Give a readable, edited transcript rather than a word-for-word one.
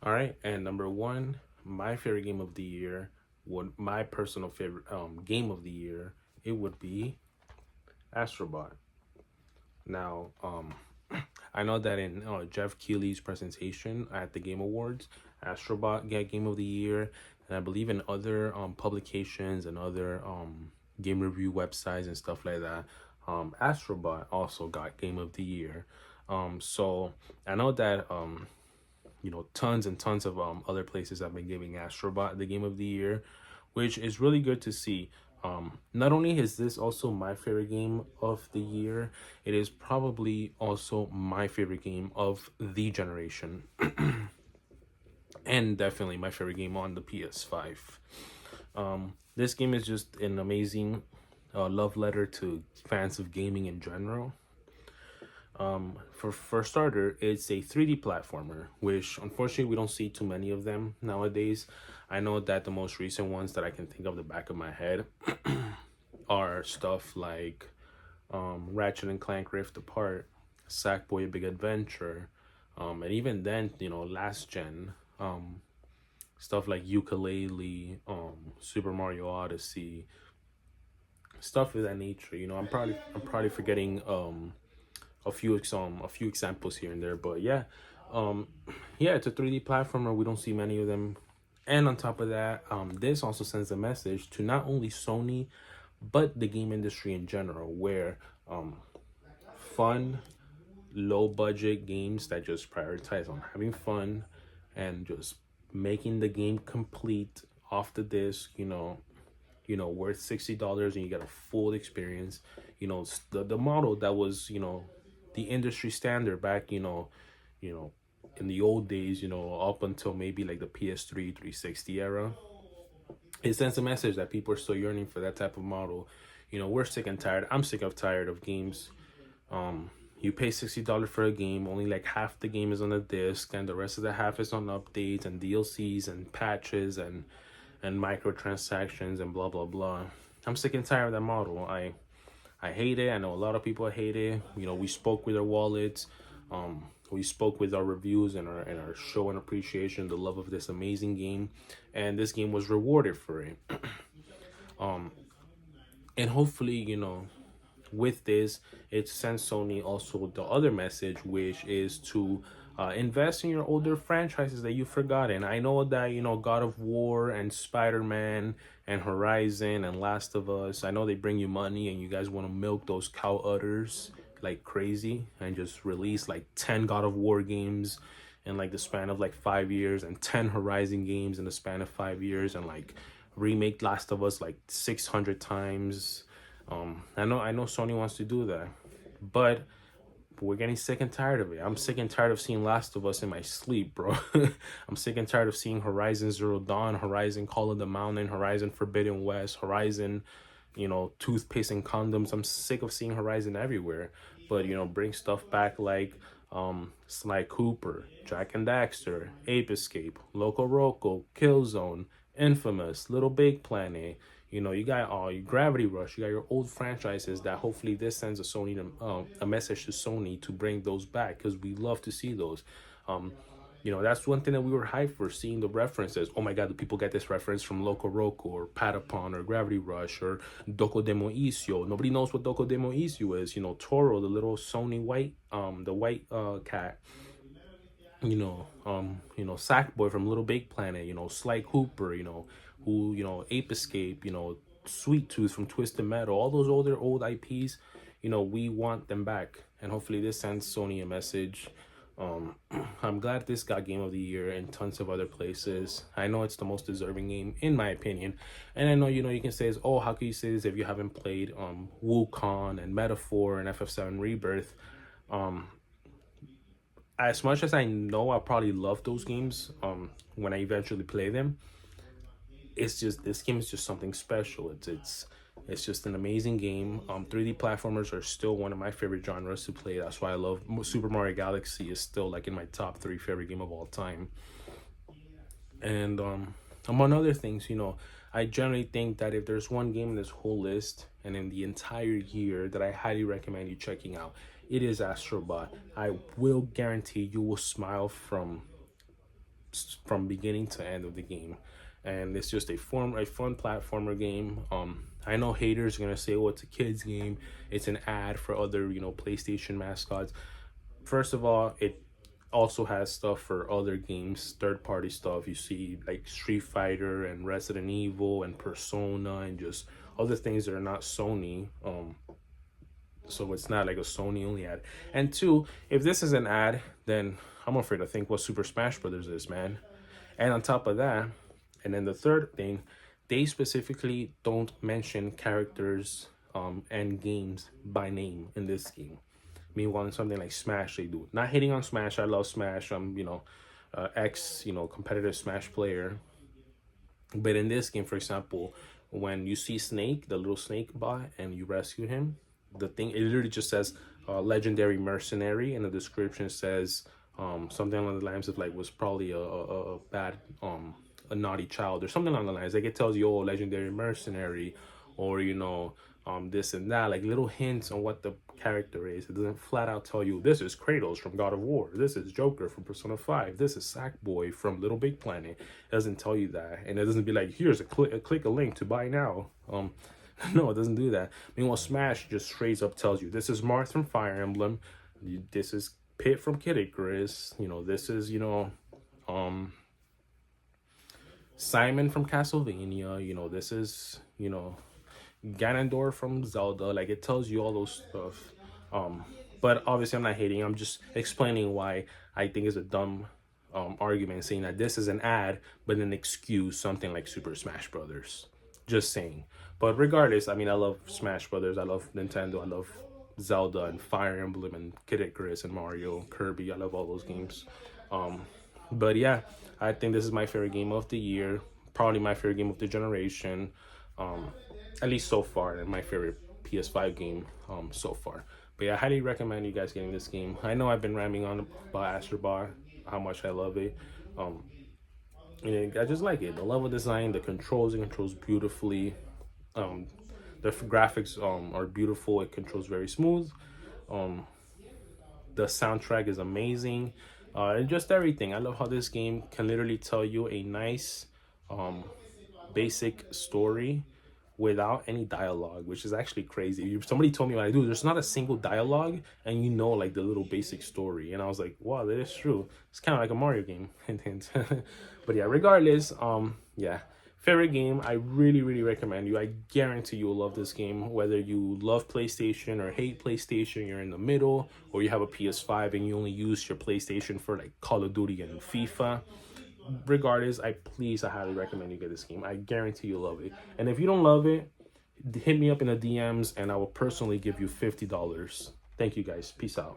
All right, and number one, my favorite game of the year, what my personal favorite game of the year, it would be Astrobot. Now, I know that in Jeff Keighley's presentation at the Game Awards, Astrobot got Game of the Year, and I believe in other publications and other game review websites and stuff like that, Astrobot also got Game of the Year. So I know that tons and tons of other places have been giving Astrobot the Game of the Year, which is really good to see. Not only is this also my favorite game of the year, it is probably also my favorite game of the generation, and definitely my favorite game on the PS5. This game is just an amazing love letter to fans of gaming in general. For starter, it's a 3D platformer, which unfortunately we don't see too many of them nowadays. I know that the most recent ones that I can think of the back of my head are stuff like Ratchet and Clank Rift Apart, Sackboy: A Big Adventure, and even then, last gen stuff like Ukulele, Super Mario Odyssey, stuff of that nature. I'm probably forgetting a few examples here and there, but yeah, um yeah, it's a 3D platformer. We don't see many of them, and on top of that, this also sends a message to not only Sony but the game industry in general, where fun, low budget games that just prioritize on having fun and just making the game complete off the disc, worth $60, and you get a full experience. The model that was, the industry standard back, you know, in the old days, up until maybe like the PS3 360 era. It sends a message that people are still yearning for that type of model. We're sick and tired. I'm sick of tired of games. You pay $60 for a game, only like half the game is on the disc, and the rest of the half is on updates and DLCs and patches and microtransactions and blah blah blah. I'm sick and tired of that model. I hate it. I know a lot of people hate it. We spoke with our wallets. We spoke with our reviews and our show and appreciation, the love of this amazing game, and this game was rewarded for it. And hopefully, with this, it sends Sony also the other message, which is to invest in your older franchises that you've forgotten. I know that, God of War and Spider-Man and Horizon and Last of Us, I know they bring you money and you guys want to milk those cow udders like crazy and just release like 10 God of War games in like the span of like 5 years, and 10 Horizon games in the span of 5 years, and like remake Last of Us like 600 times. I know Sony wants to do that, but we're getting sick and tired of it. I'm sick and tired of seeing Last of Us in my sleep, bro. I'm sick and tired of seeing Horizon Zero Dawn, Horizon Call of the Mountain, Horizon Forbidden West, Horizon, toothpaste and condoms. I'm sick of seeing Horizon everywhere. But, bring stuff back like Sly Cooper, Jack and Daxter, Ape Escape, Loco Roco, Killzone, Infamous, Little Big Planet. You got all your Gravity Rush. You got your old franchises that hopefully this sends a message to Sony to bring those back, because we love to see those. That's one thing that we were hyped for, seeing the references. Oh my God, do people get this reference from Loco Roco or Patapon or Gravity Rush or Doko Demo Isio? Nobody knows what Doko Demo Isio is. Toro, the little Sony white, the white cat. Sackboy from Little Big Planet. Sly Cooper. Ape Escape. Sweet Tooth from Twisted Metal. All those old IPs. We want them back, and hopefully this sends Sony a message. I'm glad this got Game of the Year and tons of other places. I know it's the most deserving game in my opinion, and I know you can say, oh, how can you say this if you haven't played Wukong and Metaphor and FF7 Rebirth? As much as I know I'll probably love those games when I eventually play them, it's just, this game is just something special. It's just an amazing game. 3D platformers are still one of my favorite genres to play. That's why I love Super Mario Galaxy is still like in my top 3 favorite game of all time. And among other things, I generally think that if there's one game in this whole list and in the entire year that I highly recommend you checking out, it is Astrobot. I will guarantee you will smile from from beginning to end of the game. And it's just a fun platformer game. I know haters are gonna say, "Oh, it's a kids game. It's an ad for other, PlayStation mascots." First of all, it also has stuff for other games, third party stuff. You see like Street Fighter and Resident Evil and Persona and just other things that are not Sony. So it's not like a Sony only ad. And two, if this is an ad, then I'm afraid to think what Super Smash Brothers is, man. And on top of that, and then the third thing, they specifically don't mention characters and games by name in this game. Meanwhile, in something like Smash, they do. Not hating on Smash. I love Smash. I'm, ex, competitive Smash player. But in this game, for example, when you see Snake, the little Snake bot, and you rescue him, the thing, it literally just says legendary mercenary, and the description says something along the lines of like was probably a bad a naughty child or something along the lines. Like it tells you, oh, legendary mercenary, or this and that, like little hints on what the character is. It doesn't flat out tell you this is Kratos from God of War, this is Joker from Persona 5, this is Sackboy from Little Big Planet. It doesn't tell you that, and it doesn't be like, here's click a link to buy now. No, it doesn't do that. Meanwhile, Smash just straight up tells you this is Marth from Fire Emblem, this is Pit from Kid Icarus, this is Simon from Castlevania, this is Ganondorf from Zelda. Like it tells you all those stuff. But obviously I'm not hating, I'm just explaining why I think it's a dumb argument saying that this is an ad but then excuse something like Super Smash Brothers. Just saying. But regardless, I mean, I love Smash Brothers, I love Nintendo, I love Zelda and Fire Emblem and Kid Icarus and Mario, Kirby. I love all those games. But yeah, I think this is my favorite game of the year, probably my favorite game of the generation, at least so far, and my favorite PS5 game so far. But yeah, I highly recommend you guys getting this game. I know I've been rambling on about Astro Bot, how much I love it. And I just like it. The level design, the controls, it controls beautifully. The graphics are beautiful. It controls very smooth. The soundtrack is amazing. And just everything. I love how this game can literally tell you a nice basic story without any dialogue, which is actually crazy. Somebody told me, like, dude, there's not a single dialogue, and like the little basic story. And I was like, wow, that is true. It's kind of like a Mario game. But yeah, regardless, yeah, favorite game. I really recommend you. I guarantee you'll love this game. Whether you love PlayStation or hate PlayStation, you're in the middle, or you have a PS5 and you only use your PlayStation for like Call of Duty and FIFA. Regardless, I highly recommend you get this game. I guarantee you'll love it. And if you don't love it, hit me up in the DMs and I will personally give you $50. Thank you guys. Peace out.